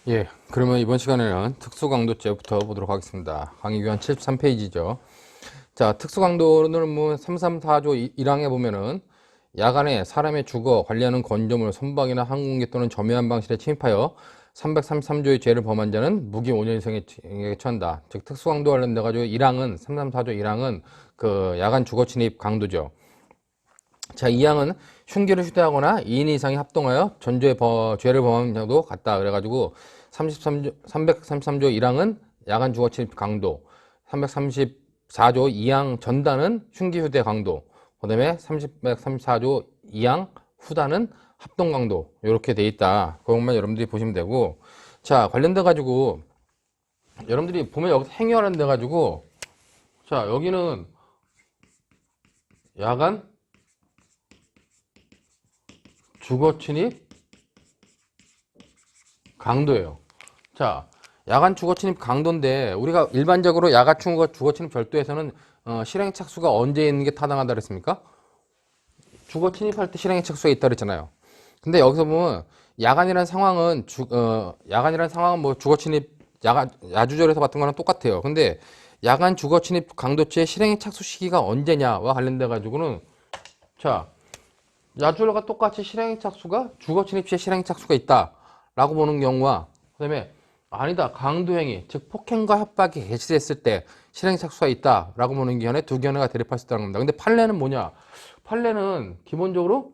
예, 그러면 이번 시간에는 특수강도죄부터 보도록 하겠습니다. 강의규환 73페이지죠. 자, 특수강도는 뭐 334조 1항에 보면은 야간에 사람의 주거, 관리하는 건조물, 선박이나 항공기 또는 점유한 방실에 침입하여 333조의 죄를 범한 자는 무기 5년 이상의 징역에 처한다. 즉, 특수강도 관련돼 가지고 1항은 334조 1항은 그 야간 주거 침입 강도죠. 자, 이 항은 흉기를 휴대하거나 2인 이상이 합동하여 전조의 죄를 범한 자도 같다. 그래가지고 333조 1항은 야간 주거 침입 강도, 334조 2항 전단은 흉기 휴대 강도, 그 다음에 334조 2항 후단은 합동 강도, 이렇게 돼 있다. 그것만 여러분들이 보시면 되고, 자, 관련돼 가지고 여러분들이 보면 여기서 행위하는 데 가지고, 자, 여기는 야간 주거 침입 강도예요. 자, 야간 주거 침입 강도인데 우리가 일반적으로 야간 주거 침입 절도에서는 실행 착수가 언제 있는 게 타당하다 그랬습니까? 주거 침입할 때 실행의 착수가 있다 그랬잖아요. 근데 여기서 보면 야간이라는 상황은 뭐 주거 침입 야주절에서 봤던 거랑 똑같아요. 근데 야간 주거 침입 강도죄의 실행의 착수 시기가 언제냐와 관련돼 가지고는 자, 야주절과 똑같이 실행의 착수가 주거 침입 시에 실행의 착수가 있다라고 보는 경우와 그다음에 아니다 강도행위 즉 폭행과 협박이 개시됐을 때 실행 착수가 있다라고 보는 견해 두 견해가 대립할 수 있다는 겁니다. 근데 판례는 뭐냐? 판례는 기본적으로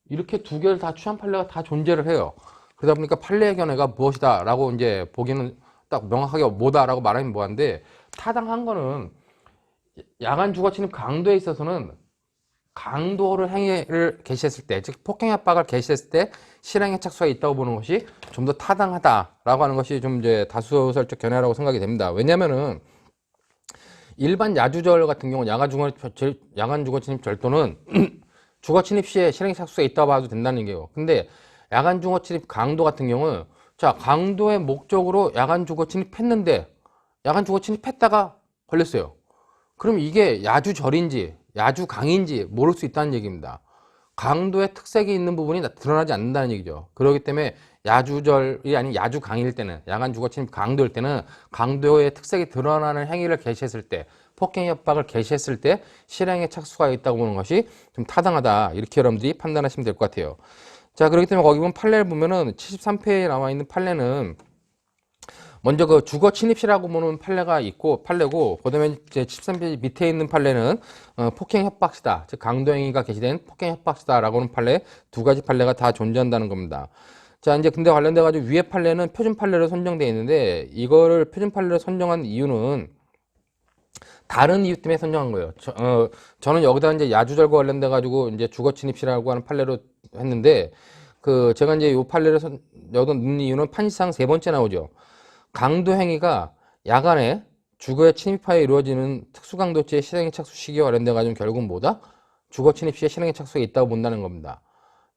이렇게 두 개를 다 취한 판례가 다 존재를 해요. 그러다 보니까 판례의 견해가 무엇이다라고 이제 보기는 딱 명확하게 뭐다라고 말하면 뭐한데 타당한 거는 야간 주거 침입 강도에 있어서는 강도를 행위를 개시했을 때, 즉 폭행 협박을 개시했을 때 실행에 착수가 있다고 보는 것이 좀 더 타당하다라고 하는 것이 좀 이제 다수설적 견해라고 생각이 됩니다. 왜냐면은 일반 야주절 같은 경우 야간 주거 침입 절도는 주거 침입 시에 실행 착수가 있다고 봐도 된다는 게요. 근데 야간 주거 침입 강도 같은 경우는 자, 강도의 목적으로 야간 주거 침입했는데 야간 주거 침입했다가 걸렸어요. 그럼 이게 야주절인지 야주강인지 모를 수 있다는 얘기입니다. 강도의 특색이 있는 부분이 드러나지 않는다는 얘기죠. 그렇기 때문에 야주절이 아닌 야주강일 때는 야간 주거 침입 강도일 때는 강도의 특색이 드러나는 행위를 개시했을 때 폭행 협박을 개시했을 때 실행에 착수가 있다고 보는 것이 좀 타당하다. 이렇게 여러분들이 판단하시면 될 것 같아요. 자, 그렇기 때문에 거기 보면 판례를 보면은 73페이지에 나와 있는 판례는 먼저 그 주거 침입시라고 보는 판례가 있고 판례고 그다음에 이제 13페이지 밑에 있는 판례는 폭행 협박시다. 즉 강도행위가 개시된 폭행 협박시다라고는 판례 두 가지 판례가 다 존재한다는 겁니다. 자, 이제 근데 관련돼 가지고 위에 판례는 표준 판례로 선정되어 있는데 이거를 표준 판례로 선정한 이유는 다른 이유 때문에 선정한 거예요. 저는 여기다 이제 야주절과 관련돼 가지고 이제 주거 침입시라고 하는 판례로 했는데 그 제가 이제 이 판례를 여기다 넣는 이유는 판시상 세 번째 나오죠. 강도 행위가 야간에 주거에 침입하여 이루어지는 특수강도죄의 실행의 착수 시기와 관련돼 가지고 결국은 뭐다? 주거 침입 시에 실행의 착수가 있다고 본다는 겁니다.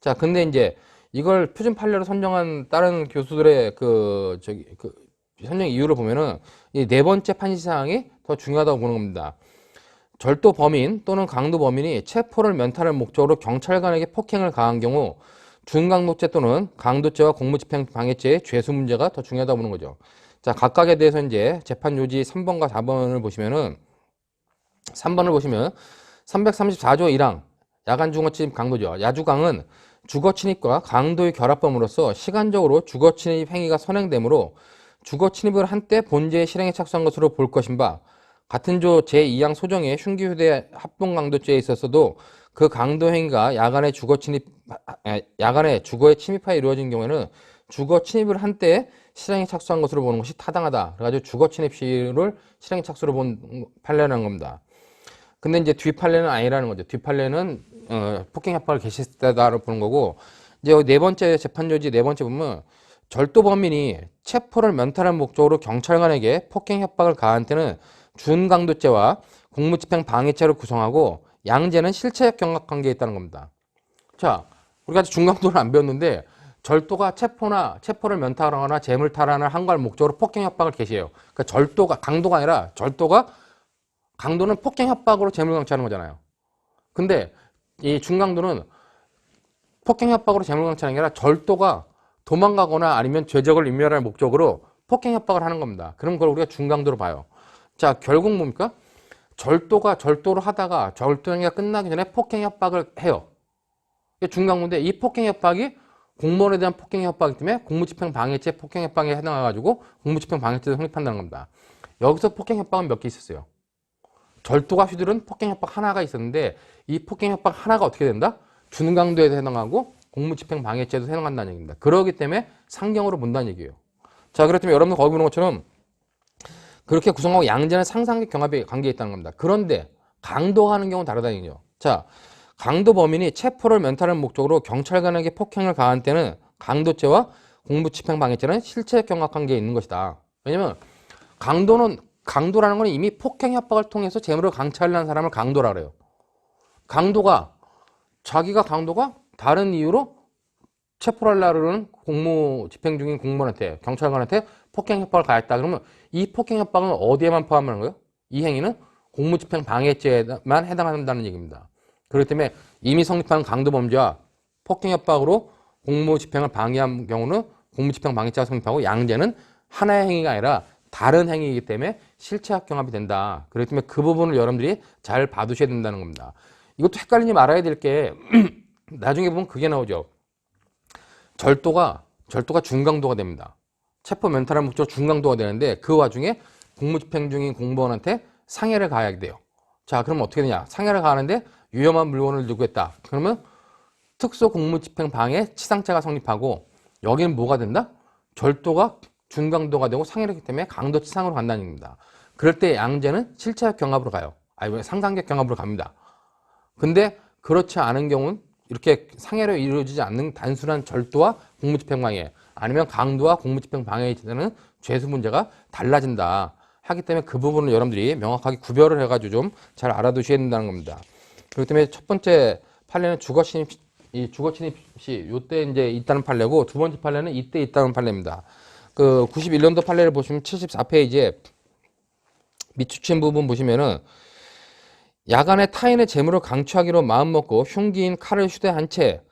자, 근데 이제 이걸 표준 판례로 선정한 다른 교수들의 그 선정 이유를 보면은 이 네 번째 판시사항이 더 중요하다고 보는 겁니다. 절도 범인 또는 강도 범인이 체포를 면탈할 목적으로 경찰관에게 폭행을 가한 경우 준강도죄 또는 강도죄와 공무집행 방해죄의 죄수 문제가 더 중요하다고 보는 거죠. 자, 각각에 대해서 이제 재판 요지 3번과 4번을 보시면은 3번을 보시면 334조 1항 야간 주거 침입 강도죠. 야주강은 주거 침입과 강도의 결합범으로서 시간적으로 주거 침입 행위가 선행되므로 주거 침입을 한때 본죄의 실행에 착수한 것으로 볼 것인 바 같은 조 제2항 소정의 흉기 휴대 합동 강도죄에 있어서도 그 강도 행위가 야간에 주거에 침입하여 이루어진 경우에는 주거 침입을 한때 실행에 착수한 것으로 보는 것이 타당하다. 그래가지고 주거 침입 시를 실행에 착수로 본 판례라는 겁니다. 근데 이제 뒷판례는 아니라는 거죠. 뒷판례는 폭행 협박을 개시했을 때다라고 보는 거고 이제 여기 네 번째 재판 요지 네 번째 보면 절도 범인이 체포를 면탈할 목적으로 경찰관에게 폭행 협박을 가한 때는 준강도죄와 공무집행 방해죄를 구성하고 양죄는 실체적 경각관계에 있다는 겁니다. 자, 우리가 중강도를 안 배웠는데 절도가 체포를 면탈하거나 재물 탈환을 한 걸 목적으로 폭행 협박을 개시해요. 그러니까 절도가 강도가 아니라 강도는 폭행 협박으로 재물 강취하는 거잖아요. 근데 이 중강도는 폭행 협박으로 재물 강취하는 게 아니라 절도가 도망가거나 아니면 죄적을 인멸할 목적으로 폭행 협박을 하는 겁니다. 그럼 그걸 우리가 중강도로 봐요. 자, 결국 뭡니까? 절도를 하다가 절도행위가 끝나기 전에 폭행 협박을 해요. 이게 중강도인데 이 폭행 협박이 공무원에 대한 폭행 협박이기 때문에 공무집행 방해죄 폭행 협박에 해당해가지고 공무집행 방해죄도 성립한다는 겁니다. 여기서 폭행 협박은 몇 개 있었어요. 절도가 휘두른 폭행 협박 하나가 있었는데 이 폭행 협박 하나가 어떻게 된다? 중강도에도 해당하고 공무집행 방해죄도 해당한다는 얘기입니다. 그렇기 때문에 상경으로 본다는 얘기예요. 자, 그렇다면 여러분들 거기 보는 것처럼 그렇게 구성하고 양자는 상상적 경합의 관계에 있다는 겁니다. 그런데 강도하는 경우는 다르다는 얘기죠. 자, 강도 범인이 체포를 면탈하는 목적으로 경찰관에게 폭행을 가한 때는 강도죄와 공무집행방해죄는 실체적 경합 관계에 있는 것이다. 왜냐면 강도라는 건 이미 폭행 협박을 통해서 재물을 강취하려는 사람을 강도라 그래요. 자기가 다른 이유로 체포를 하려는 집행 중인 공무원한테, 경찰관한테 폭행 협박을 가했다. 그러면 이 폭행 협박은 어디에만 포함하는 거예요? 이 행위는 공무집행 방해죄에만 해당한다는 얘기입니다. 그렇기 때문에 이미 성립한 강도 범죄와 폭행 협박으로 공무집행을 방해한 경우는 공무집행 방해죄가 성립하고 양죄는 하나의 행위가 아니라 다른 행위이기 때문에 실체적 경합이 된다. 그렇기 때문에 그 부분을 여러분들이 잘 봐두셔야 된다는 겁니다. 이것도 헷갈리지 말아야 될 게 나중에 보면 그게 나오죠. 절도가 중강도가 됩니다. 체포 면탈한 목적 중강도가 되는데 그 와중에 공무집행 중인 공무원한테 상해를 가하게 돼요. 자, 그럼 어떻게 되냐? 상해를 가하는데 위험한 물건을 들고 했다. 그러면 특수 공무집행 방해 치상죄가 성립하고 여기는 뭐가 된다? 절도가 중강도가 되고 상해를 했기 때문에 강도치상으로 간다는 얘기입니다. 그럴 때 양죄는 실체적 경합으로 가요. 아니, 상상적 경합으로 갑니다. 근데 그렇지 않은 경우는 이렇게 상해로 이루어지지 않는 단순한 절도와 공무집행방해 아니면 강도와 공무집행방해에 대한 죄수 문제가 달라진다 하기 때문에 그 부분을 여러분들이 명확하게 구별을 해가지고 좀 잘 알아두셔야 된다는 겁니다. 그렇기 때문에 첫 번째 판례는 주거침입시 요때 이제 있다는 판례고 두 번째 판례는 이때 있다는 판례입니다. 그 91년도 판례를 보시면 74페이지에 밑추친 부분 보시면은 야간에 타인의 재물을 강취하기로 마음먹고 흉기인 칼을 휴대한 채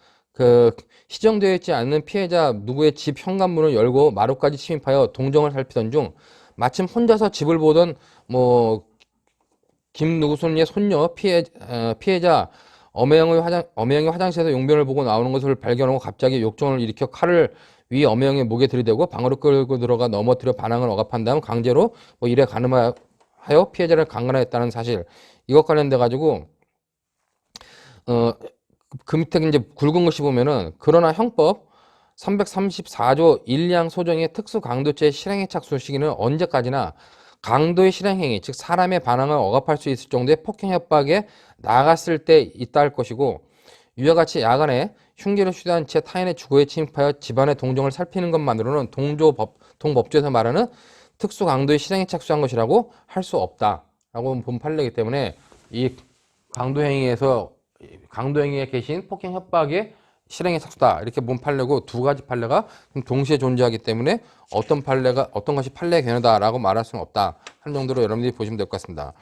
시정되어 있지 않는 피해자 누구의 집 현관문을 열고 마루까지 침입하여 동정을 살피던 중 마침 혼자서 집을 보던 김누구손의 손녀 피해자 엄혜영이 화장실에서 용변을 보고 나오는 것을 발견하고 갑자기 욕정을 일으켜 칼을 위 엄혜영의 목에 들이대고 방으로 끌고 들어가 넘어뜨려 반항을 억압한 다음 강제로 일에 가늠하여 피해자를 강간했다는 사실, 이것 관련돼 가지고 그 밑에 이제 굵은 것이 보면은 그러나 형법 334조 1량 소정의 특수강도죄 실행에 착수 시기는 언제까지나 강도의 실행행위, 즉 사람의 반항을 억압할 수 있을 정도의 폭행 협박에 나갔을 때 있다 할 것이고, 이와 같이 야간에 흉기를 휴대한 채 타인의 주거에 침입하여 집안의 동정을 살피는 것만으로는 동법조에서 말하는 특수강도의 실행에 착수한 것이라고 할 수 없다라고 본 판례이기 때문에 이 강도행위에 계신 폭행 협박의 실행에 착수다 이렇게 본 판례고, 두 가지 판례가 동시에 존재하기 때문에 어떤 것이 판례의 견해다라고 말할 수는 없다 하는 정도로 여러분들이 보시면 될 것 같습니다.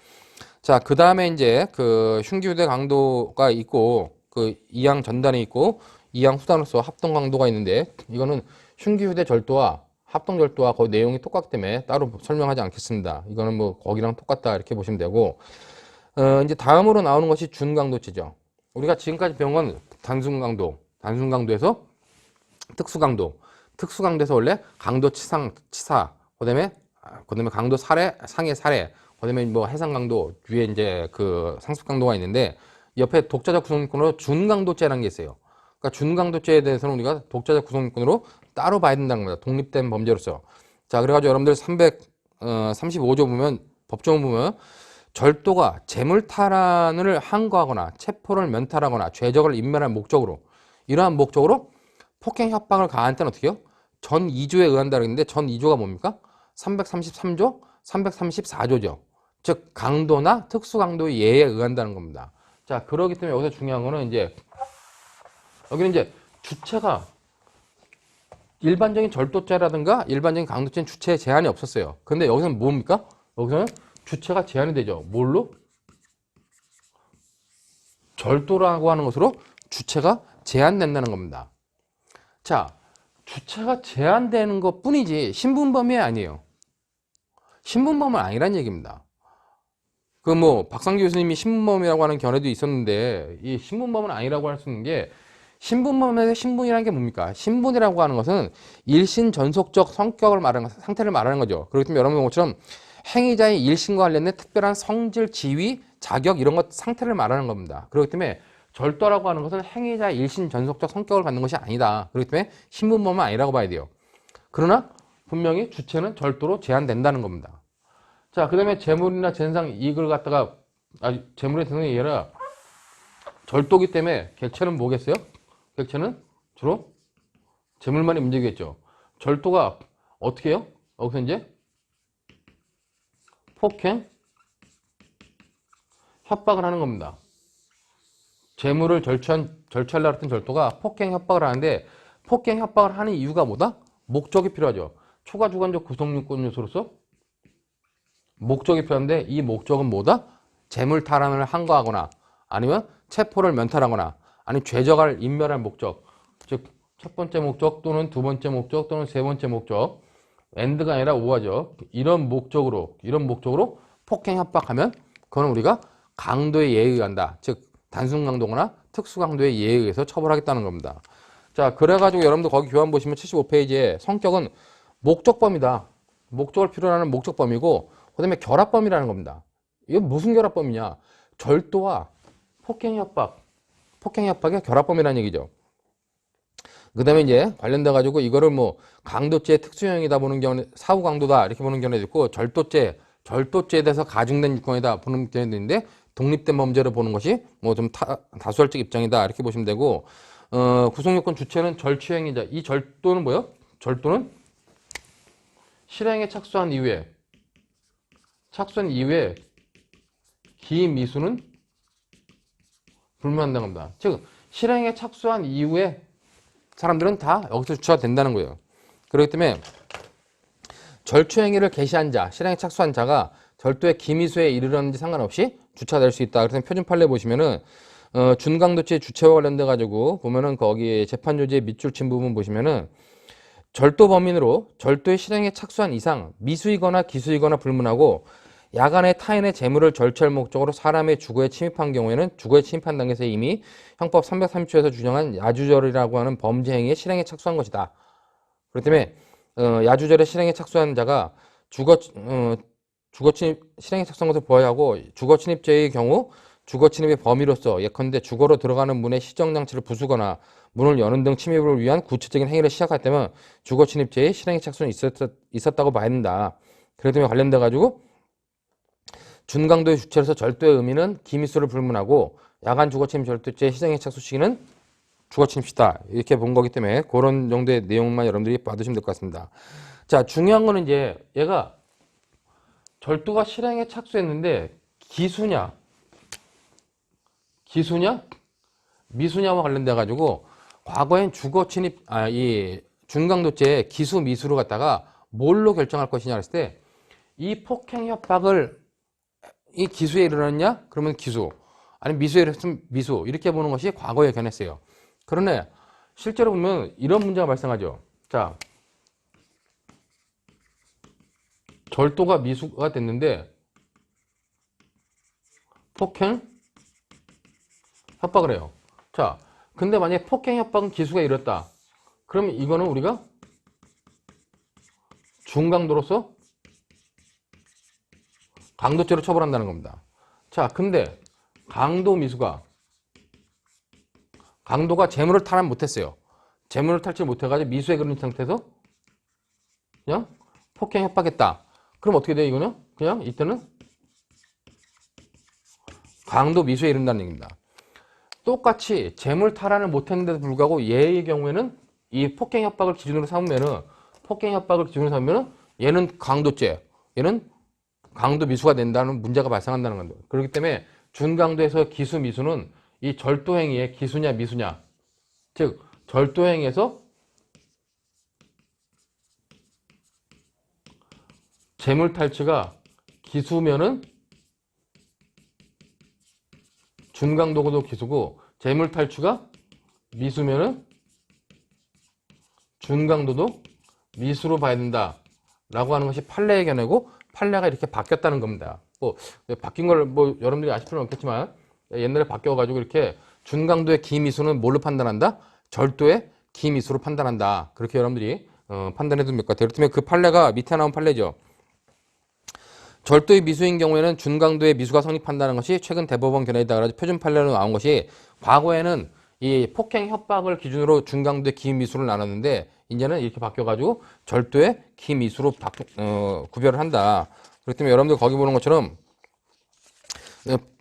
자, 그 다음에 이제 그 흉기 휴대 강도가 있고 그 이양 전단이 있고 이양 후단으로서 합동 강도가 있는데, 이거는 흉기 휴대 절도와 합동 절도와 거의 내용이 똑같기 때문에 따로 설명하지 않겠습니다. 이거는 거기랑 똑같다 이렇게 보시면 되고, 이제 다음으로 나오는 것이 준강도죄죠. 우리가 지금까지 배운 건 단순강도에서 특수강도에서 원래 강도 치사, 그다음에 강도 상해 살해, 그다음에 해상강도 위에 이제 그 상습강도가 있는데, 옆에 독자적 구성인권으로 준강도죄라는 게 있어요. 그러니까 준강도죄에 대해서는 우리가 독자적 구성인권으로 따로 봐야 된다는 겁니다. 독립된 범죄로서. 자, 그래가지고 여러분들 335조 법조문 보면 절도가 재물탈환을 항거하거나 체포를 면탈하거나 죄적을 인멸할 목적으로, 이러한 목적으로 폭행 협박을 가한 때는 어떻게 해요? 전 2조에 의한다 그랬는데 전 2조가 뭡니까? 333조, 334조죠. 즉 강도나 특수강도의 예에 의한다는 겁니다. 자, 그렇기 때문에 여기서 중요한 거는 이제 여기는 이제 주체가 일반적인 절도죄라든가 일반적인 강도죄는 주체에 제한이 없었어요. 근데 여기서는 뭡니까? 여기서는 주체가 제한이 되죠. 뭘로? 절도라고 하는 것으로 주체가 제한된다는 겁니다. 자, 주체가 제한되는 것 뿐이지 신분범위 아니에요. 신분범은 아니란 얘기입니다. 그 뭐 박상규 교수님이 신분범이라고 하는 견해도 있었는데 이 신분범은 아니라고 할 수 있는 게 신분범에서 신분이라는 게 뭡니까? 신분이라고 하는 것은 일신 전속적 성격을 말하는 상태를 말하는 거죠. 그렇기 때문에 여러분 것처럼 행위자의 일신과 관련된 특별한 성질, 지위, 자격 이런 것 상태를 말하는 겁니다. 그렇기 때문에 절도라고 하는 것은 행위자의 일신 전속적 성격을 갖는 것이 아니다. 그렇기 때문에 신분범은 아니라고 봐야 돼요. 그러나 분명히 주체는 절도로 제한된다는 겁니다. 자, 그 다음에 재물이나 재산 이익을 갖다가, 재물의 재산이 아니라 절도기 때문에 객체는 뭐겠어요? 객체는 주로 재물만이 문제겠죠. 절도가 어떻게 해요? 여기서 이제 폭행, 협박을 하는 겁니다. 재물을 절취하려고 했던 절도가 폭행, 협박을 하는데 폭행, 협박을 하는 이유가 뭐다? 목적이 필요하죠. 초과 주관적 구성요건 요소로서 목적이 필요한데 이 목적은 뭐다? 재물 탈환을 항거하거나 아니면 체포를 면탈하거나 아니면 죄적을 인멸할 목적, 즉 첫 번째 목적 또는 두 번째 목적 또는 세 번째 목적, 엔드가 아니라 오화죠. 이런 목적으로 폭행 협박하면 그건 우리가 강도의 예에 의한다. 즉 단순 강도거나 특수 강도의 예에 의해서 처벌하겠다는 겁니다. 자, 그래가지고 여러분들 거기 교환 보시면 75페이지에 성격은 목적범이다. 목적을 필요로 하는 목적범이고 그 다음에 결합범이라는 겁니다. 이건 무슨 결합범이냐? 절도와 폭행 협박의 결합범이라는 얘기죠. 그 다음에 이제 관련돼 가지고 이거를 뭐 강도죄의 특수형이다 보는 경우는 사후 강도다 이렇게 보는 경우도 있고 절도죄에 대해서 가중된 유권이다 보는 경우도 있는데 독립된 범죄를 보는 것이 뭐 좀 다수결적 입장이다 이렇게 보시면 되고 구성요건 주체는 절취행위자. 이 절도는 뭐예요? 절도는 실행에 착수한 이후에 기미수는 불문한다는 겁니다. 즉 실행에 착수한 이후에 사람들은 다 여기서 주체가 된다는 거예요. 그렇기 때문에 절취행위를 개시한 자, 실행에 착수한 자가 절도의 기미수에 이르렀는지 상관없이 주체가 될 수 있다. 그래서 표준 판례 보시면은 준강도죄 주체와 관련돼 가지고 보면은 거기에 재판조지의 밑줄 친 부분 보시면은 절도 범인으로 절도의 실행에 착수한 이상 미수이거나 기수이거나 불문하고 야간에 타인의 재물을 절취할 목적으로 사람의 주거에 침입한 경우에는 주거에 침입한 단계에서 이미 형법 330조에서 규정한 야주절이라고 하는 범죄 행위에 실행에 착수한 것이다. 그렇기 때문에 야주절에 실행에 착수한 자가 주거침입 실행에 착수한 것을 보아야 하고 주거침입죄의 경우 주거침입의 범위로서 예컨대 주거로 들어가는 문의 시정장치를 부수거나 문을 여는 등 침입을 위한 구체적인 행위를 시작할 때면 주거침입죄의 실행에 착수는 있었다고 봐야 된다. 그렇기 때문에 관련돼 가지고 준강도의 주체로서 절도의 의미는 기미수를 불문하고 야간 주거침입 절도죄의 실행에 착수 시기는 주거침입이다. 이렇게 본 거기 때문에 그런 정도의 내용만 여러분들이 받으시면 될 것 같습니다. 자, 중요한 거는 이제 얘가 절도가 실행에 착수했는데 기수냐 미수냐와 관련돼 가지고 과거엔 주거침입 이 준강도죄의 기수 미수로 갖다가 뭘로 결정할 것이냐 했을 때 이 폭행 협박을 이 기수에 이르렀냐? 그러면 기수. 아니면 미수에 이르렀으면 미수. 이렇게 보는 것이 과거에 견했어요. 그러나 실제로 보면 이런 문제가 발생하죠. 자, 절도가 미수가 됐는데 폭행 협박을 해요. 자, 근데 만약에 폭행 협박은 기수가 이뤘다. 그러면 이거는 우리가 중강도로서 강도죄로 처벌한다는 겁니다. 자, 근데 강도가 재물을 탈환 못했어요. 재물을 탈취 못해가지고 미수에 그른 상태에서 그냥 폭행 협박했다. 그럼 어떻게 돼요, 이거는? 그냥 이때는 강도 미수에 이른다는 얘기입니다. 똑같이 재물 탈환을 못했는데도 불구하고 얘의 경우에는 이 폭행 협박을 기준으로 삼으면은 얘는 강도죄, 얘는 강도 미수가 된다는 문제가 발생한다는 건데. 그렇기 때문에 준강도에서 기수 미수는 이 절도 행위의 기수냐 미수냐, 즉 절도 행위에서 재물 탈취가 기수면은 준강도도 기수고 재물 탈취가 미수면은 준강도도 미수로 봐야 된다 라고 하는 것이 판례의 견해고, 판례가 이렇게 바뀌었다는 겁니다. 뭐 바뀐 걸 뭐 여러분들이 아실 필요는 없겠지만 옛날에 바뀌어가지고 이렇게 준강도의 기미수는 뭘로 판단한다? 절도의 기미수로 판단한다. 그렇게 여러분들이 판단해 두면 될 것 같아요. 그렇다면 그 판례가 밑에 나온 판례죠. 절도의 미수인 경우에는 준강도의 미수가 성립한다는 것이 최근 대법원 견해에 따라 표준 판례로 나온 것이, 과거에는 이 폭행 협박을 기준으로 준강도의 기미수를 나눴는데 이제는 이렇게 바뀌어가지고 절도의 기미수로 구별을 한다. 그렇기 때문에 여러분들 거기 보는 것처럼,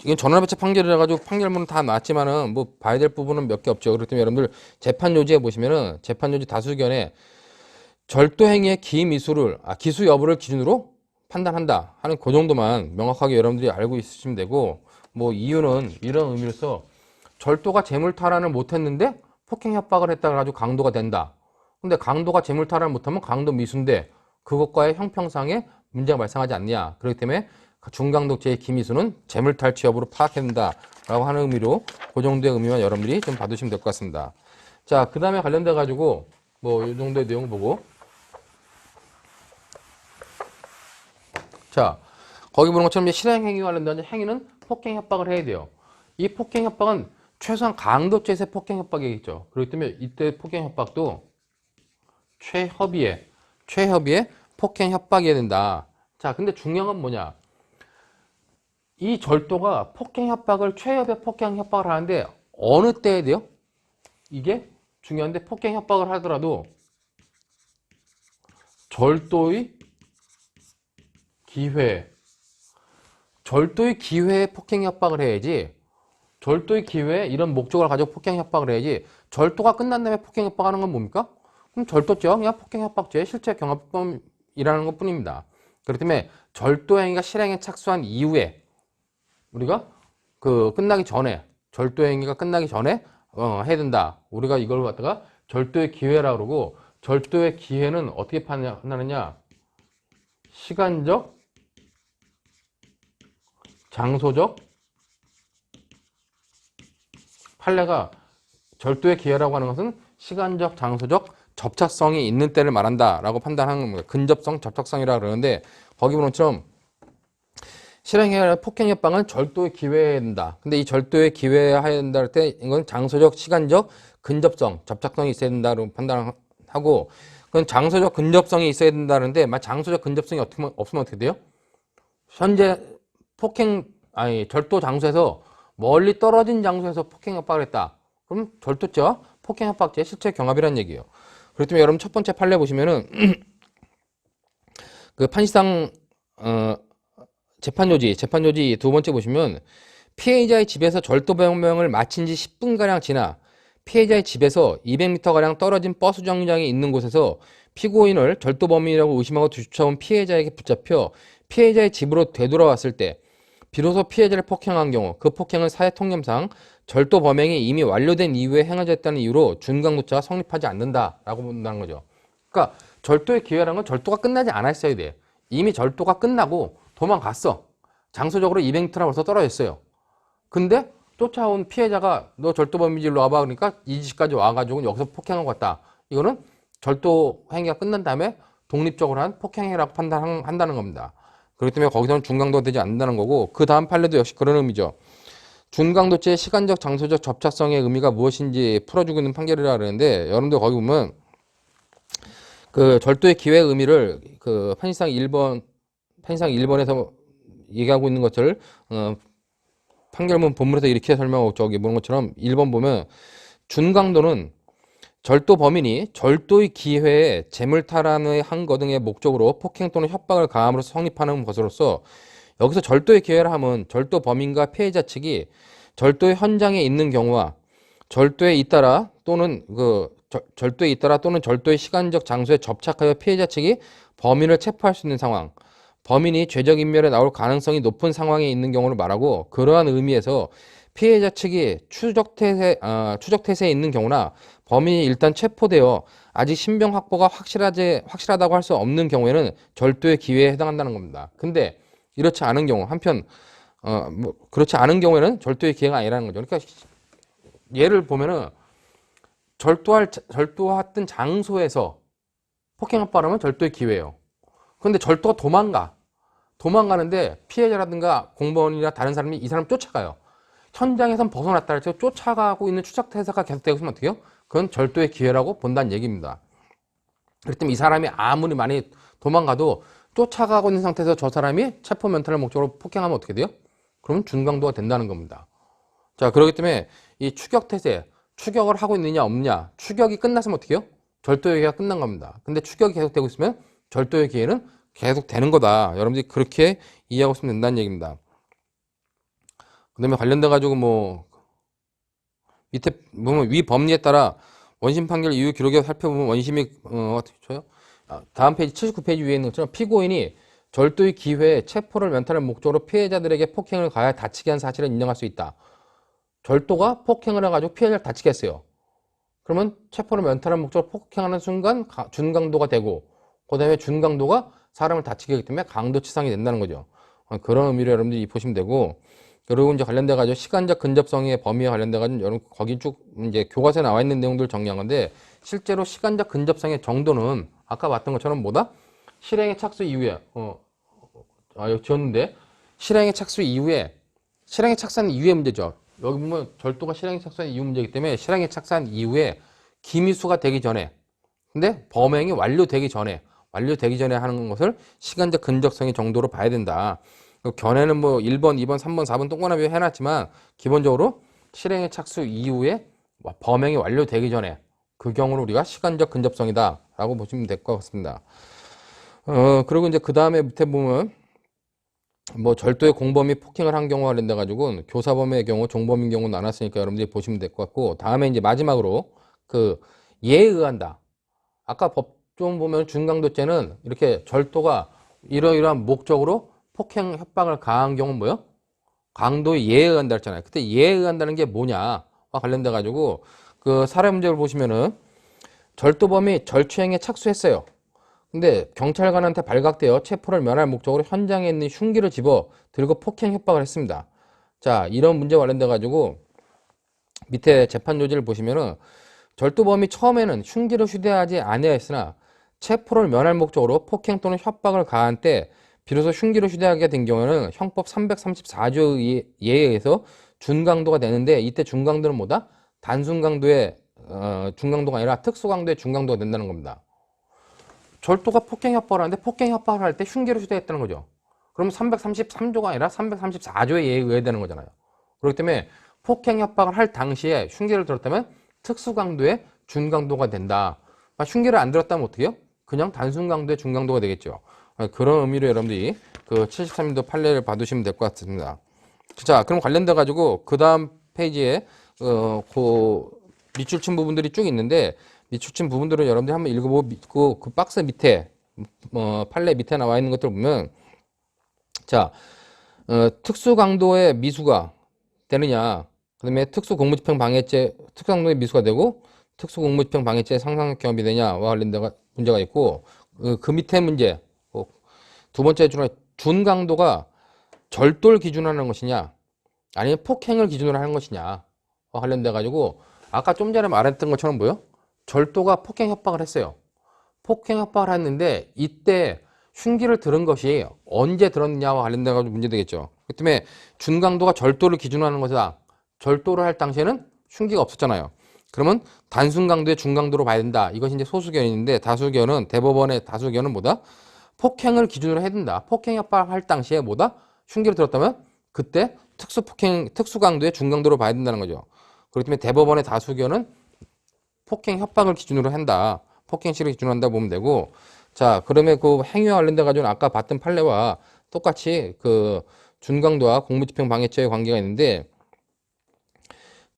이건 전원합의체 판결이라 가지고 판결문은 다 나왔지만은 뭐 봐야 될 부분은 몇 개 없죠. 그렇기 때문에 여러분들 재판 요지에 보시면은 재판 요지 다수견에 절도 행위의 기미수를 기수 여부를 기준으로 판단한다 하는 그 정도만 명확하게 여러분들이 알고 있으시면 되고, 뭐 이유는 이런 의미로서 절도가 재물탈환을 못했는데 폭행 협박을 했다 가지고 강도가 된다. 근데 강도가 재물탈환을 못하면 강도 미수인데 그것과의 형평상의 문제가 발생하지 않냐. 그렇기 때문에 준강도죄의 기미수는 재물탈취 여부로 파악해야 된다라고 하는 의미로 그 정도의 의미만 여러분들이 좀 봐두시면 될 것 같습니다. 자, 그 다음에 관련돼 가지고 뭐 이 정도의 내용 보고, 자, 거기 보는 것처럼 실행행위와 관련된 행위는 폭행 협박을 해야 돼요. 이 폭행 협박은 최소한 강도죄에서의 폭행 협박이겠죠. 그렇기 때문에 이때 폭행 협박도 최협의의 폭행 협박이어야 된다. 자, 근데 중요한 건 뭐냐? 이 절도가 폭행 협박을 최협의 폭행 협박을 하는데 어느 때에 돼요? 이게 중요한데, 폭행 협박을 하더라도 절도의 기회에 폭행 협박을 해야지, 절도의 기회에 이런 목적을 가지고 폭행 협박을 해야지, 절도가 끝난 다음에 폭행 협박하는 건 뭡니까? 그럼 절도죄와 그냥 폭행 협박죄의 실체 경합범이라는 것 뿐입니다. 그렇기 때문에 절도 행위가 실행에 착수한 이후에 우리가 끝나기 전에, 절도 행위가 끝나기 전에 해야 된다. 우리가 이걸 갖다가 절도의 기회라고 그러고, 절도의 기회는 어떻게 판단하느냐? 시간적, 장소적, 판례가 절도의 기회라고 하는 것은 시간적, 장소적 접착성이 있는 때를 말한다 라고 판단하는 겁니다. 근접성, 접착성이라고 그러는데, 거기 보는 것처럼 실행해야 할 폭행 협박은 절도의 기회에 된다. 근데 이 절도의 기회에 해야 된다 할 때 이건 장소적, 시간적, 근접성, 접착성이 있어야 된다고 판단하고, 그건 장소적 근접성이 있어야 된다는데, 장소적 근접성이 없으면 어떻게 돼요? 현재 절도 장소에서 멀리 떨어진 장소에서 폭행 협박을 했다. 그럼 절도죄와 폭행 협박죄의 실체 경합이라는 얘기예요. 그렇기 때문에 여러분 첫 번째 판례 보시면은 그 판시상 재판 요지 두 번째 보시면, 피해자의 집에서 절도 변명을 마친 지 10분가량 지나 피해자의 집에서 200m가량 떨어진 버스 정류장에 있는 곳에서 피고인을 절도 범인이라고 의심하고 쫓아온 피해자에게 붙잡혀 피해자의 집으로 되돌아왔을 때 비로소 피해자를 폭행한 경우, 그 폭행은 사회통념상 절도 범행이 이미 완료된 이후에 행해졌다는 이유로 준강도죄가 성립하지 않는다라고 본다는 거죠. 그러니까 절도의 기회라는 건 절도가 끝나지 않았어야 돼. 이미 절도가 끝나고 도망갔어. 장소적으로 200m나 벌써 떨어졌어요. 근데 쫓아온 피해자가 너 절도 범인질로 와봐, 그러니까 이 집까지 와가지고 여기서 폭행한 것 같다. 이거는 절도 행위가 끝난 다음에 독립적으로 한 폭행행위라고 판단한다는 겁니다. 그렇기 때문에 거기서는 준강도가 되지 않는다는 거고, 그 다음 판례도 역시 그런 의미죠. 준강도죄의 시간적, 장소적 접착성의 의미가 무엇인지 풀어주고 있는 판결이라 그러는데, 여러분들 거기 보면 그 절도의 기회의 의미를 그 판시상 1번에서 얘기하고 있는 것을 판결문 본문에서 이렇게 설명하고 저기 보는 것처럼 1번 보면, 준강도는 절도 범인이 절도의 기회에 재물탈환을 한 것 등의 목적으로 폭행 또는 협박을 가함으로써 성립하는 것으로서, 여기서 절도의 기회라 하면 절도 범인과 피해자 측이 절도의 현장에 있는 경우와 절도에 잇따라 또는 절도의 시간적 장소에 접착하여 피해자 측이 범인을 체포할 수 있는 상황, 범인이 죄적 인멸에 나올 가능성이 높은 상황에 있는 경우를 말하고, 그러한 의미에서 피해자 측이 추적태세에 있는 경우나 범인이 일단 체포되어 아직 신병 확보가 확실하다고 할 수 없는 경우에는 절도의 기회에 해당한다는 겁니다. 근데 이렇지 않은 경우, 한편 그렇지 않은 경우에는 절도의 기회가 아니라는 거죠. 그러니까 예를 보면은 절도했던 장소에서 폭행 협박하면 절도의 기회예요. 근데 절도가 도망가는데 피해자라든가 공무원이나 다른 사람이 이 사람 쫓아가요. 현장에선 벗어났다 해서 쫓아가고 있는 추적태세가 계속되고 있으면 어떻게 해요? 그건 절도의 기회라고 본다는 얘기입니다. 그렇기 때문에 이 사람이 아무리 많이 도망가도 쫓아가고 있는 상태에서 저 사람이 체포 면탈을 목적으로 폭행하면 어떻게 돼요? 그러면 준강도가 된다는 겁니다. 자, 그렇기 때문에 이 추격태세, 추격을 하고 있느냐 없느냐, 추격이 끝났으면 어떻게 해요? 절도의 기회가 끝난 겁니다. 근데 추격이 계속되고 있으면 절도의 기회는 계속 되는 거다. 여러분들이 그렇게 이해하고 있으면 된다는 얘기입니다. 그 다음에 관련돼 가지고 뭐 밑에 보면 위 법리에 따라 원심 판결 이후 기록에 살펴보면 원심이 어떻게 쳐요? 다음 페이지 79페이지 위에 있는 것처럼 피고인이 절도의 기회에 체포를 면탈할 목적으로 피해자들에게 폭행을 가해 다치게 한 사실을 인정할 수 있다. 절도가 폭행을 해가지고 피해자를 다치게 했어요. 그러면 체포를 면탈할 목적으로 폭행하는 순간 준강도가 되고, 그 다음에 준강도가 사람을 다치게 하기 때문에 강도치상이 된다는 거죠. 그런 의미로 여러분들이 보시면 되고, 그리고 이제 관련돼가지고 시간적 근접성의 범위와 관련돼가지고 여러분 거기 쭉 이제 교과서에 나와 있는 내용들을 정리한 건데, 실제로 시간적 근접성의 정도는 아까 봤던 것처럼 뭐다? 실행의 착수 이후에, 여기 지웠는데, 실행의 착수한 이후의 문제죠. 여기 보면 절도가 실행에 착수한 이후 문제이기 때문에 실행에 착수한 이후에 기미수가 되기 전에, 근데 범행이 완료되기 전에 하는 것을 시간적 근접성의 정도로 봐야 된다. 견해는 뭐 1번, 2번, 3번, 4번 동그라미 해놨지만 기본적으로 실행의 착수 이후에 범행이 완료되기 전에 그 경우를 우리가 시간적 근접성이다 라고 보시면 될 것 같습니다. 그리고 이제 그 다음에 밑에 보면 뭐 절도의 공범이 폭행을 한 경우와 관련돼 가지고 교사범의 경우, 종범인 경우 나눴으니까 여러분들이 보시면 될 것 같고, 다음에 이제 마지막으로 그 예에 의한다. 아까 법조문 보면 준강도죄는 이렇게 절도가 이러이러한 목적으로 폭행 협박을 가한 경우는 뭐요? 강도의 예에 의한다 했잖아요. 그때 예에 의한다는 게 뭐냐와 관련돼 가지고 그 사례 문제를 보시면은 절도범이 절취행에 착수했어요. 근데 경찰관한테 발각되어 체포를 면할 목적으로 현장에 있는 흉기를 집어 들고 폭행 협박을 했습니다. 자, 이런 문제와 관련돼 가지고 밑에 재판 요지를 보시면은 절도범이 처음에는 흉기를 휴대하지 아니하였으나 체포를 면할 목적으로 폭행 또는 협박을 가한 때 비로소 흉기를 휴대하게 된 경우에는 형법 334조의 예에 의해서 준강도가 되는데, 이때 준강도는 뭐다? 단순 강도의 준강도가 아니라 특수 강도의 준강도가 된다는 겁니다. 절도가 폭행 협박을 하는데 폭행 협박을 할 때 흉기를 휴대했다는 거죠. 그러면 333조가 아니라 334조의 예에 의해야 되는 거잖아요. 그렇기 때문에 폭행 협박을 할 당시에 흉기를 들었다면 특수 강도의 준강도가 된다. 흉기를 안 들었다면 어떻게 해요? 그냥 단순 강도의 준강도가 되겠죠. 그런 의미로 여러분들이 그 73년도 판례를 봐두시면 될 것 같습니다. 자, 그럼 관련돼 가지고 그 다음 페이지에 그 밑줄 친 부분들이 쭉 있는데, 밑줄 친 부분들은 여러분들이 한번 읽어보고 그 박스 밑에 판례 밑에 나와 있는 것들 보면, 자, 특수 강도의 미수가 되느냐, 그다음에 특수 공무집행 방해죄 특수 강도의 미수가 되고 특수 공무집행 방해죄 상상 경험이 되냐와 관련된 문제가 있고, 그 밑에 문제 두 번째 준 강도가 절도를 기준으로 하는 것이냐 아니면 폭행을 기준으로 하는 것이냐와 관련돼 가지고 아까 좀 전에 말했던 것처럼 뭐요? 절도가 폭행 협박을 했어요. 폭행 협박을 했는데 이때 흉기를 들은 것이 언제 들었느냐와 관련돼 가지고 문제 되겠죠. 그 때문에 준 강도가 절도를 기준으로 하는 것이다. 절도를 할 당시에는 흉기가 없었잖아요. 그러면 단순 강도의 중 강도로 봐야 된다. 이것이 이제 소수견인데, 다수견은 대법원의 다수견은 뭐다? 폭행을 기준으로 해야 된다. 폭행 협박할 당시에 뭐다? 흉기를 들었다면 그때 특수 강도의 중 강도로 봐야 된다는 거죠. 그렇기 때문에 대법원의 다수견은 폭행 협박을 기준으로 한다. 폭행 시를 기준으로 한다 보면 되고, 자, 그러면 그 행위와 관련돼 가지고는 아까 봤던 판례와 똑같이 그 준강도와 공무집행 방해죄의 관계가 있는데,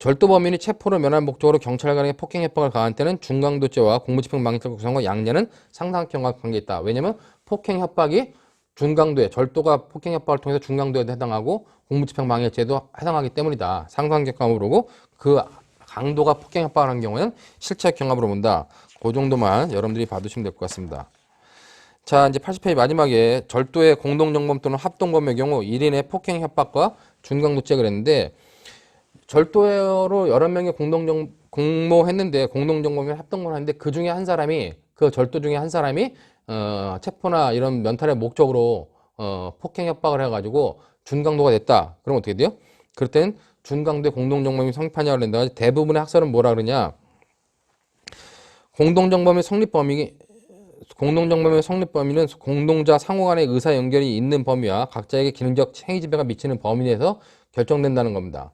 절도 범인이 체포를 면할 목적으로 경찰관에게 폭행 협박을 가한 때는 중강도죄와 공무집행 방해죄 구성과 양례는 상상경과 관계 있다. 왜냐면 폭행 협박이 중강도에, 절도가 폭행 협박을 통해서 중강도에도 해당하고 공무집행 방해죄도 해당하기 때문이다. 상상경합으로 보고 그 강도가 폭행 협박을 한 경우에는 실체적 경합으로 본다. 그 정도만 여러분들이 봐두시면 될 것 같습니다. 자, 이제 80페이지 마지막에 절도의 공동정범 또는 합동범의 경우 1인의 폭행 협박과 준강도죄 그랬는데, 절도로 여러 명이 공모했는데 공동정범이 합동범을 했는데 그 중에 한 사람이 그 절도 중에 한 사람이 체포나 이런 면탈의 목적으로 폭행 협박을 해가지고 준강도가 됐다. 그럼 어떻게 돼요? 그럴 땐 준강도의 공동정범이 성립하냐고 그랬는데 대부분의 학설은 뭐라 그러냐? 공동정범의 성립 범위는 공동자 상호 간의 의사 연결이 있는 범위와 각자에게 기능적 행위 지배가 미치는 범위 내에서 결정된다는 겁니다.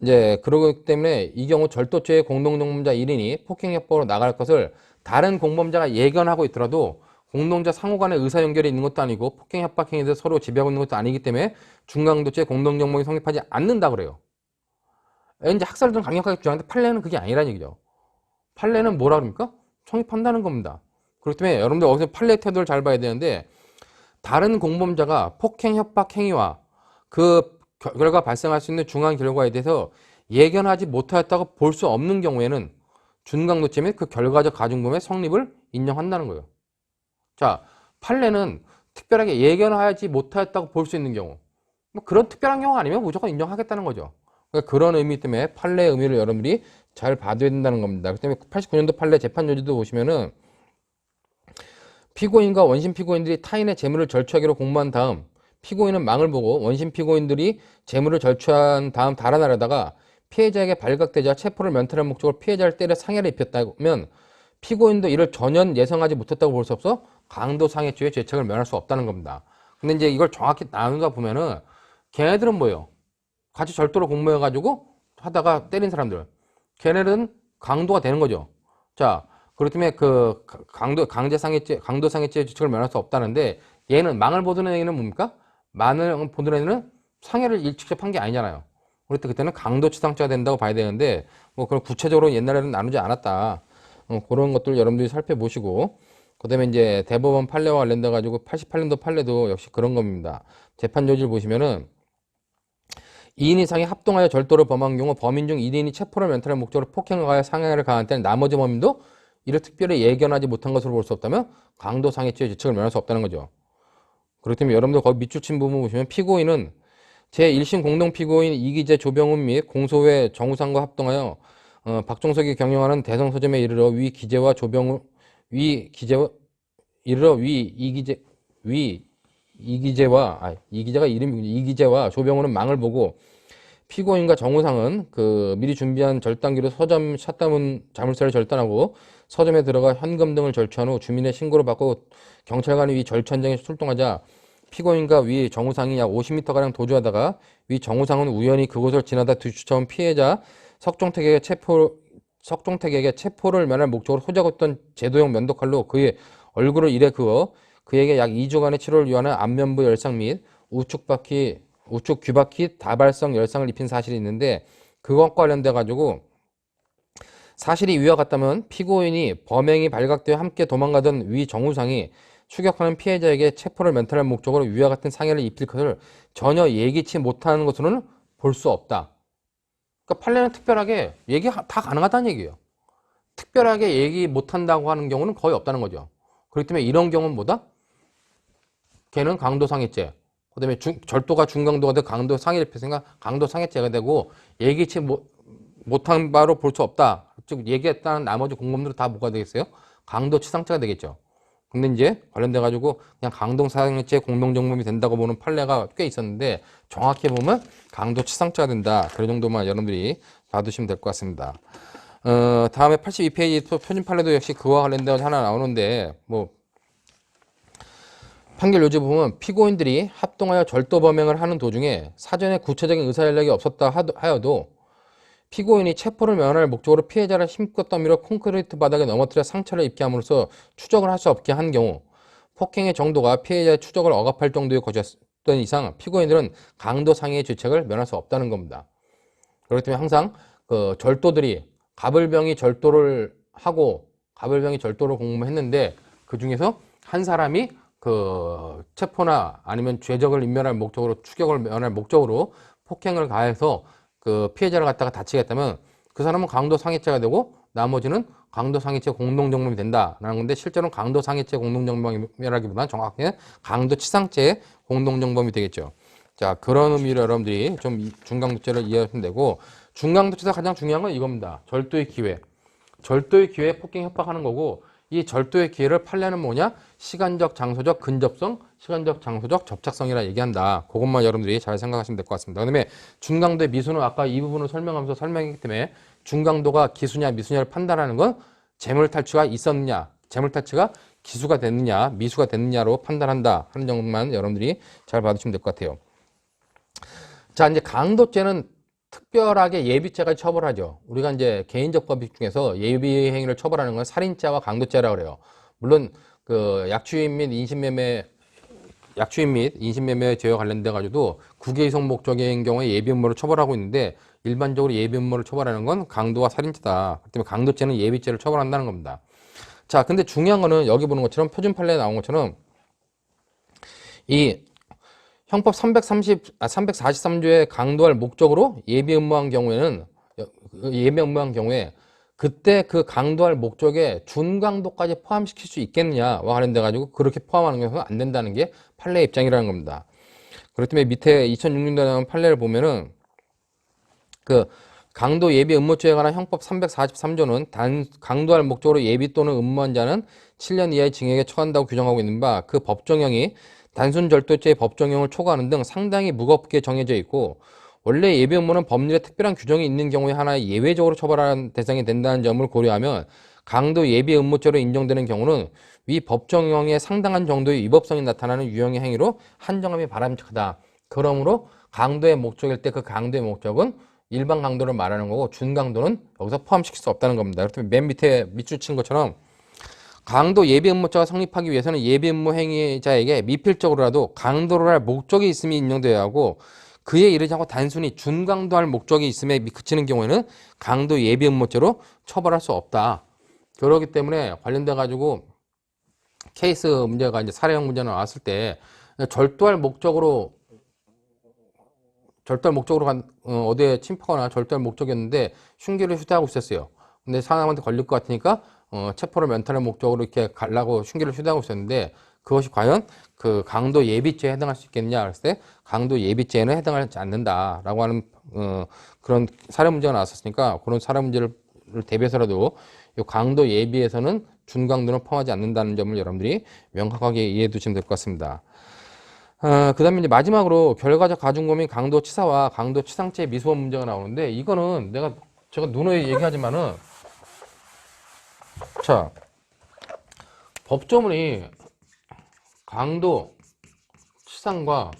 이제 그러기 때문에 이 경우 절도죄의 공동정범자 1인이 폭행 협박으로 나갈 것을 다른 공범자가 예견하고 있더라도 공동자 상호 간의 의사 연결이 있는 것도 아니고 폭행 협박 행위에서 서로 지배하고 있는 것도 아니기 때문에 중강도죄 공동정범이 성립하지 않는다 그래요. 이제 학설들은 강력하게 주장하는데 판례는 그게 아니라는 얘기죠. 판례는 뭐라 그럽니까? 성립한다는 겁니다. 그렇기 때문에 여러분들 어디서 판례 태도를 잘 봐야 되는데 다른 공범자가 폭행 협박 행위와 그 결과 발생할 수 있는 중한 결과에 대해서 예견하지 못하였다고 볼 수 없는 경우에는 준강도죄 및 그 결과적 가중범의 성립을 인정한다는 거예요. 자, 판례는 특별하게 예견하지 못하였다고 볼 수 있는 경우, 뭐 그런 특별한 경우 아니면 무조건 인정하겠다는 거죠. 그러니까 그런 의미 때문에 판례의 의미를 여러분들이 잘 봐둬야 된다는 겁니다. 그렇기 때문에 89년도 판례 재판 요지도 보시면은 피고인과 원심 피고인들이 타인의 재물을 절취하기로 공모한 다음 피고인은 망을 보고 원심 피고인들이 재물을 절취한 다음 달아나려다가 피해자에게 발각되자 체포를 면탈할 목적으로 피해자를 때려 상해를 입혔다면 피고인도 이를 전혀 예상하지 못했다고 볼 수 없어 강도상해죄의 죄책을 면할 수 없다는 겁니다. 근데 이제 이걸 정확히 나누다 보면은 걔네들은 뭐예요? 같이 절도로 공모해가지고 하다가 때린 사람들. 걔네들은 강도가 되는 거죠. 자, 그렇기 때문에 그 강도상해죄의 죄책을 면할 수 없다는데 얘는 망을 보던 애는 뭡니까? 망을 보던 애는 상해를 직접 한 게 아니잖아요. 그럴 때 그때는 강도치상죄가 된다고 봐야 되는데 뭐 그런 구체적으로 옛날에는 나누지 않았다. 그런 것들 여러분들이 살펴보시고 그 다음에 이제 대법원 판례와 관련돼 가지고 88년도 판례도 역시 그런 겁니다. 재판 요지를 보시면은 2인 이상이 합동하여 절도를 범한 경우 범인 중 1인이 체포를 면탈할 목적으로 폭행을 가하여 상해를 가한 때는 나머지 범인도 이를 특별히 예견하지 못한 것으로 볼 수 없다면 강도상해죄의 죄책을 면할 수 없다는 거죠. 그렇기 때문에 여러분들 거기 밑줄 친 부분 보시면 피고인은 제1심 공동피고인 이기재 조병훈 및 공소회 정우상과 합동하여 박종석이 경영하는 대성서점에 이르러 위 기재와 이기재가 이름이 이기재와 조병훈은 망을 보고 피고인과 정우상은 그 미리 준비한 절단기로 서점 샷다문 자물쇠를 절단하고 서점에 들어가 현금 등을 절취한 후 주민의 신고를 받고 경찰관이 위 절취 현장에 출동하자 피고인과 위 정우상이 약 50m가량 도주하다가 위 정우상은 우연히 그곳을 지나다 뒤쫓아온 피해자 석종택에게 체포를 면할 목적으로 소지하고 있던 제도용 면도칼로 그의 얼굴을 일에 그어 그에게 약 2주간의 치료를 위하는 안면부 열상 및 우측 귀바퀴 다발성 열상을 입힌 사실이 있는데 그것과 관련돼 가지고 사실이 위와 같다면 피고인이 범행이 발각되어 함께 도망가던 위 정우상이 추격하는 피해자에게 체포를 면탈할 목적으로 위와 같은 상해를 입힐 것을 전혀 예기치 못하는 것으로는 볼 수 없다. 그러니까 판례는 특별하게 얘기 다 가능하다는 얘기예요. 특별하게 얘기 못한다고 하는 경우는 거의 없다는 거죠. 그렇기 때문에 이런 경우는 뭐다? 걔는 강도상해죄. 그 다음에 절도가 중강도가 되고 강도상해를 입혔으니까 강도상해죄가 되고 예기치 못한 바로 볼 수 없다. 즉 얘기했다는 나머지 공범들은 다 뭐가 되겠어요? 강도치상죄가 되겠죠. 근데 이제 관련돼가지고 그냥 강도상해죄 공동정범이 된다고 보는 판례가 꽤 있었는데 정확히 보면 강도치상죄가 된다. 그런 정도만 여러분들이 봐두시면 될 것 같습니다. 다음에 82페이지 표준 판례도 역시 그와 관련돼서 하나 나오는데 뭐 판결 요지 보면 피고인들이 합동하여 절도 범행을 하는 도중에 사전에 구체적인 의사 연락이 없었다 하여도 피고인이 체포를 면할 목적으로 피해자를 힘껏 떠밀어 콘크리트 바닥에 넘어뜨려 상처를 입게 함으로써 추적을 할 수 없게 한 경우 폭행의 정도가 피해자의 추적을 억압할 정도의 것이었던 이상 피고인들은 강도상해의 죄책을 면할 수 없다는 겁니다. 그렇기 때문에 항상 그 절도들이 가불병이 절도를 공모했는데 그 중에서 한 사람이 그 체포나 아니면 죄적을 인멸할 목적으로 추격을 면할 목적으로 폭행을 가해서 그 피해자를 갖다가 다치게 했다면 그 사람은 강도상해죄가 되고 나머지는 강도상해죄 공동정범이 된다라는 건데 실제로는 강도상해죄 공동정범이라기보다는 정확하게 강도치상죄 공동정범이 되겠죠. 자, 그런 의미로 여러분들이 좀 중강도죄를 이해하시면 되고 중강도죄에서 가장 중요한 건 이겁니다. 절도의 기회. 절도의 기회에 폭행 협박하는 거고 이 절도의 기회를 판례는 뭐냐? 시간적, 장소적, 근접성, 시간적, 장소적, 접착성이라 얘기한다. 그것만 여러분들이 잘 생각하시면 될 것 같습니다. 그다음에 중강도의 미수는 아까 이 부분을 설명하면서 설명했기 때문에 중강도가 기수냐 미수냐를 판단하는 건 재물 탈취가 있었느냐, 재물 탈취가 기수가 됐느냐, 미수가 됐느냐로 판단한다 하는 점만 여러분들이 잘 받으시면 될 것 같아요. 자, 이제 강도죄는 특별하게 예비죄가 처벌하죠. 우리가 이제 개인적 법익 중에서 예비 행위를 처벌하는 건 살인죄와 강도죄라고 그래요. 물론 그 약취임 및 인신매매 죄와 관련돼 가지고도 국외 이송 목적인 경우에 예비 음모를 처벌하고 있는데 일반적으로 예비 음모를 처벌하는 건 강도와 살인죄다. 그렇기 때문에 강도죄는 예비죄를 처벌한다는 겁니다. 자, 근데 중요한 거는 여기 보는 것처럼 표준 판례에 나온 것처럼 이 형법 343조에 강도할 목적으로 예비 음모한 경우에 그때 그 강도할 목적에 준강도까지 포함시킬 수 있겠느냐와 관련돼 가지고 그렇게 포함하는 것은 안 된다는 게 판례의 입장이라는 겁니다. 그렇기 때문에 밑에 2006년도에 나온 판례를 보면은 그 강도 예비 음모죄에 관한 형법 343조는 강도할 목적으로 예비 또는 음모한 자는 7년 이하의 징역에 처한다고 규정하고 있는 바 그 법정형이 단순 절도죄의 법정형을 초과하는 등 상당히 무겁게 정해져 있고 원래 예비 음모는 법률에 특별한 규정이 있는 경우에 하나 예외적으로 처벌하는 대상이 된다는 점을 고려하면 강도 예비 음모죄로 인정되는 경우는 위 법정형의 상당한 정도의 위법성이 나타나는 유형의 행위로 한정함이 바람직하다. 그러므로 강도의 목적일 때 그 강도의 목적은 일반 강도를 말하는 거고 준강도는 여기서 포함시킬 수 없다는 겁니다. 그렇다면 맨 밑에 밑줄 친 것처럼 강도 예비 음모죄가 성립하기 위해서는 예비 음모 행위자에게 미필적으로라도 강도를 할 목적이 있음이 인정되어야 하고 그에 이르지 않고 단순히 준강도할 목적이 있음에 그치는 경우에는 강도 예비 음모죄로 처벌할 수 없다. 그렇기 때문에 관련돼 가지고 케이스 문제가 이제 사례형 문제 나왔을 때 절도할 목적으로 어디에 침입하거나 절도할 목적이었는데 흉기를 휴대하고 있었어요. 근데 사람한테 걸릴 것 같으니까 체포를 면탈할 목적으로 이렇게 가려고 흉기를 휴대하고 있었는데 그것이 과연 그 강도 예비죄에 해당할 수 있겠느냐 그랬을 때 강도 예비죄에는 해당하지 않는다라고 하는 그런 사례 문제가 나왔었으니까 그런 사례 문제를 대비해서라도 이 강도 예비에서는 준강도는 포함하지 않는다는 점을 여러분들이 명확하게 이해해 두시면 될 것 같습니다. 그 다음에 이제 마지막으로 결과적 가중범위 강도 치사와 강도 치상죄 미수범 문제가 나오는데 이거는 제가 누누이 얘기하지만은 자 법조문이 강도 치상과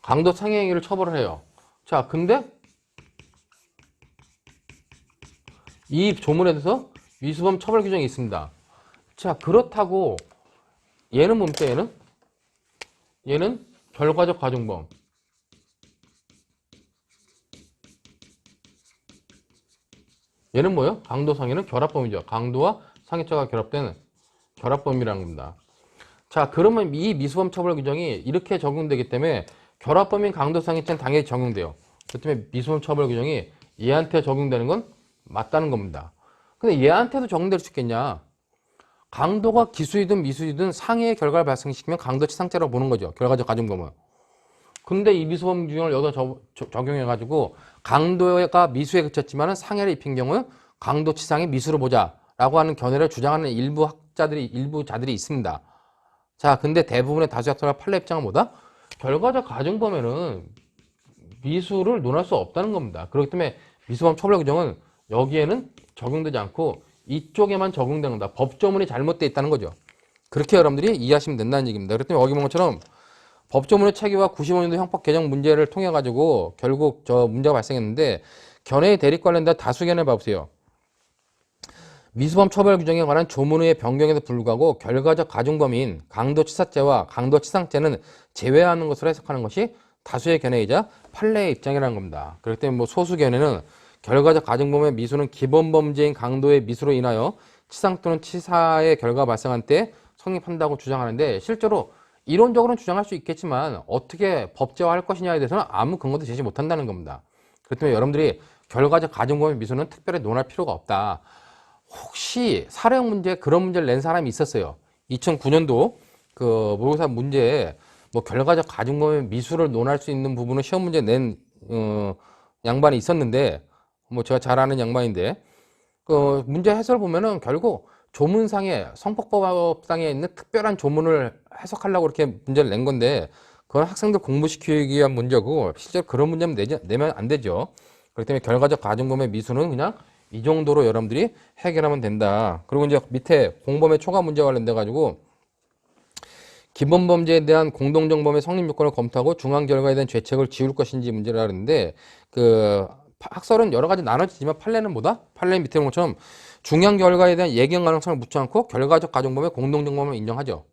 강도 상해 행위를 처벌을 해요. 자 근데 이 조문에 대해서 미수범 처벌 규정이 있습니다. 자 그렇다고 얘는 뭡니까? 얘는 결과적 가중범. 얘는 뭐예요? 강도 상해는 결합범이죠. 강도와 상해죄가 결합된 결합범이라는 겁니다. 자, 그러면 이 미수범 처벌 규정이 이렇게 적용되기 때문에 결합범인 강도 상해죄는 당연히 적용돼요. 그렇기 때문에 미수범 처벌 규정이 얘한테 적용되는 건 맞다는 겁니다. 근데 얘한테도 적용될 수 있겠냐? 강도가 기수이든 미수이든 상해의 결과를 발생시키면 강도치상죄라고 보는 거죠. 결과적 가중범은. 근데 이 미수범 규정을 여기다 적용해가지고 강도가 미수에 그쳤지만 상해를 입힌 경우는 강도치상의 미수로 보자라고 하는 견해를 주장하는 일부 자들이 있습니다. 자, 근데 대부분의 다수 학설과 판례 입장은 뭐다? 결과적 가중범에는 미수를 논할 수 없다는 겁니다. 그렇기 때문에 미수범 처벌 규정은 여기에는 적용되지 않고 이쪽에만 적용되는 거다. 법조문이 잘못되어 있다는 거죠. 그렇게 여러분들이 이해하시면 된다는 얘기입니다. 그렇기 때문에 여기 본 것처럼 법조문의 체계와 95년도 형법 개정 문제를 통해 가지고 결국 저 문제가 발생했는데 견해의 대립 관련된 다수 견해 봐보세요. 미수범 처벌 규정에 관한 조문의 변경에도 불구하고 결과적 가중범인 강도치사죄와 강도치상죄는 제외하는 것으로 해석하는 것이 다수의 견해이자 판례의 입장이라는 겁니다. 그렇기 때문에 뭐 소수 견해는 결과적 가중범의 미수는 기본 범죄인 강도의 미수로 인하여 치상 또는 치사의 결과가 발생한 때 성립한다고 주장하는데 실제로 이론적으로는 주장할 수 있겠지만 어떻게 법제화할 것이냐에 대해서는 아무 근거도 제시 못한다는 겁니다. 그렇기 때문에 여러분들이 결과적 가중범의 미수는 특별히 논할 필요가 없다. 혹시 사례형 문제 그런 문제를 낸 사람이 있었어요. 2009년도 그 모의고사 문제에 뭐 결과적 가중범의 미수를 논할 수 있는 부분은 시험 문제 낸 양반이 있었는데 뭐 제가 잘 아는 양반인데 그 문제 해설 보면은 결국 조문상에 성폭법상에 있는 특별한 조문을 해석하려고 이렇게 문제를 낸 건데 그건 학생들 공부시키기 위한 문제고 실제로 그런 문제는 내면 안 되죠. 그렇기 때문에 결과적 가중범의 미수는 그냥 이 정도로 여러분들이 해결하면 된다. 그리고 이제 밑에 공범의 초과 문제 관련돼 가지고 기본 범죄에 대한 공동정범의 성립 요건을 검토하고 중앙 결과에 대한 죄책을 지울 것인지 문제를 하는데 그 학설은 여러 가지 나눠지지만 판례는 뭐다? 판례 밑에 있는 것처럼 중앙 결과에 대한 예견 가능성을 묻지 않고 결과적 가중범의 공동정범을 인정하죠.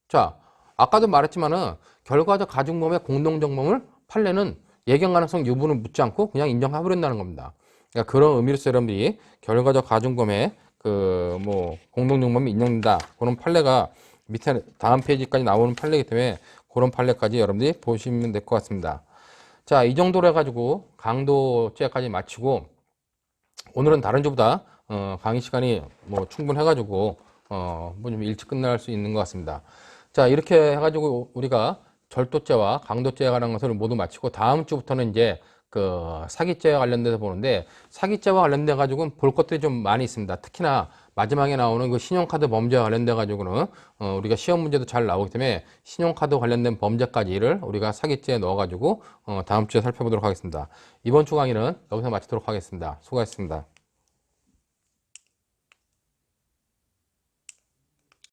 자, 아까도 말했지만은 결과적 가중범의 공동정범을 판례는 예견 가능성 유무를 묻지 않고 그냥 인정해버린다는 겁니다. 그러니까 그런 의미로서 여러분들이 결과적 가중범의 그 뭐 공동정범이 인정된다. 그런 판례가 밑에 다음 페이지까지 나오는 판례이기 때문에 그런 판례까지 여러분들이 보시면 될 것 같습니다. 자, 이 정도로 해가지고 강도죄까지 마치고 오늘은 다른 주보다 강의 시간이 뭐 충분해가지고 뭐 좀 일찍 끝날 수 있는 것 같습니다. 자, 이렇게 해가지고 우리가 절도죄와 강도죄에 관한 것을 모두 마치고 다음 주부터는 이제 그 사기죄와 관련돼서 보는데 사기죄와 관련돼 가지고는 볼 것들이 좀 많이 있습니다. 특히나 마지막에 나오는 그 신용카드 범죄와 관련돼 가지고는 우리가 시험 문제도 잘 나오기 때문에 신용카드 관련된 범죄까지를 우리가 사기죄에 넣어 가지고 다음 주에 살펴보도록 하겠습니다. 이번 주 강의는 여기서 마치도록 하겠습니다. 수고하셨습니다.